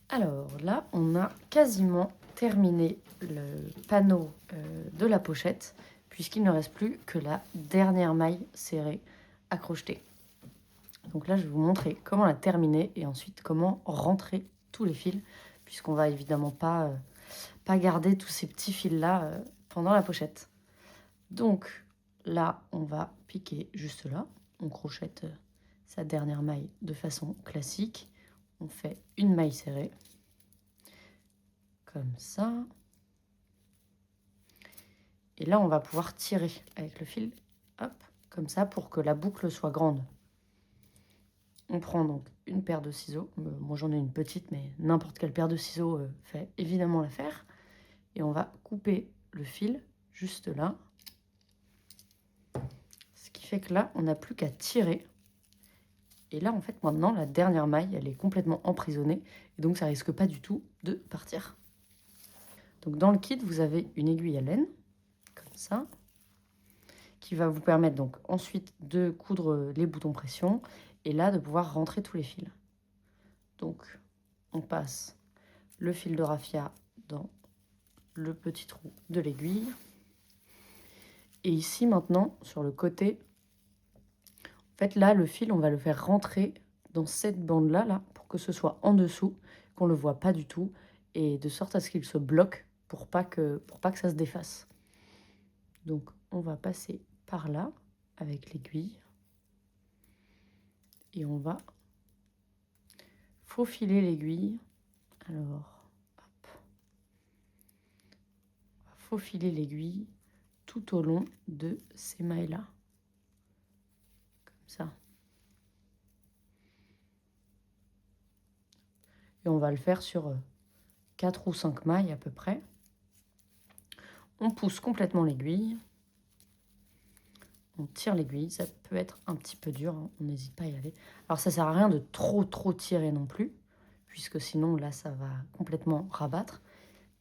Alors là, on a quasiment terminé le panneau de la pochette, puisqu'il ne reste plus que la dernière maille serrée à crocheter. Donc là, je vais vous montrer comment la terminer et ensuite comment rentrer tous les fils, puisqu'on va évidemment pas garder tous ces petits fils-là pendant la pochette. Donc là, on va piquer juste là. On crochette sa dernière maille de façon classique. On fait une maille serrée. Comme ça. Et là, on va pouvoir tirer avec le fil, hop, comme ça, pour que la boucle soit grande. On prend donc une paire de ciseaux. Moi, j'en ai une petite, mais n'importe quelle paire de ciseaux fait évidemment l'affaire. Et on va couper le fil juste là. Ce qui fait que là, on n'a plus qu'à tirer. Et là, en fait, maintenant, la dernière maille, elle est complètement emprisonnée. Et donc, ça risque pas du tout de partir. Donc, dans le kit, vous avez une aiguille à laine, comme ça, qui va vous permettre donc ensuite de coudre les boutons pression et là de pouvoir rentrer tous les fils. Donc on passe le fil de raffia dans le petit trou de l'aiguille et ici maintenant sur le côté, en fait là le fil on va le faire rentrer dans cette bande là pour que ce soit en dessous, qu'on le voit pas du tout et de sorte à ce qu'il se bloque pour pas que ça se défasse. Donc on va passer par là avec l'aiguille et on va faufiler l'aiguille. Alors, hop, on va faufiler l'aiguille tout au long de ces mailles-là. Comme ça. Et on va le faire sur 4 ou 5 mailles à peu près. On pousse complètement l'aiguille. On tire l'aiguille. Ça peut être un petit peu dur, hein, on n'hésite pas à y aller. Alors ça sert à rien de trop tirer non plus, puisque sinon là ça va complètement rabattre.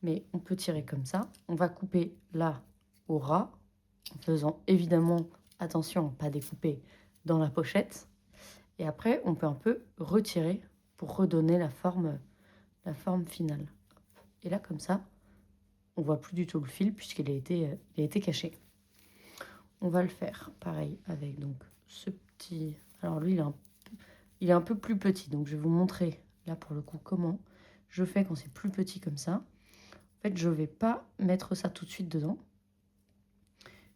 Mais on peut tirer comme ça. On va couper là au ras, en faisant évidemment attention à ne pas découper dans la pochette. Et après, on peut un peu retirer pour redonner la forme finale. Et là, comme ça, on voit plus du tout le fil puisqu'il a été caché. On va le faire pareil avec donc ce petit... Alors lui, il est un peu plus petit, donc je vais vous montrer là pour le coup comment je fais quand c'est plus petit comme ça. En fait, je ne vais pas mettre ça tout de suite dedans.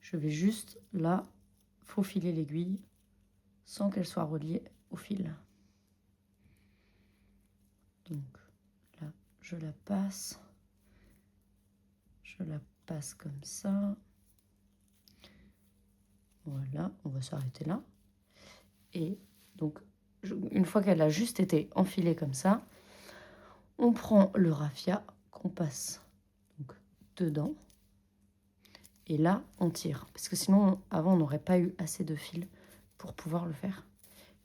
Je vais juste là faufiler l'aiguille sans qu'elle soit reliée au fil. Donc là, je la passe comme ça. Voilà, on va s'arrêter là. Et donc, une fois qu'elle a juste été enfilée comme ça, on prend le raffia qu'on passe donc dedans. Et là, on tire. Parce que sinon, avant, on n'aurait pas eu assez de fil pour pouvoir le faire.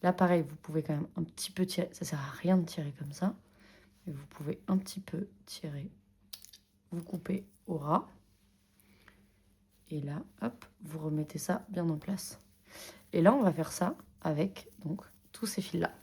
Là, pareil, vous pouvez quand même un petit peu tirer. Ça sert à rien de tirer comme ça. Mais vous pouvez un petit peu tirer. Vous coupez au ras. Et là, hop, vous remettez ça bien en place. Et là, on va faire ça avec donc tous ces fils-là.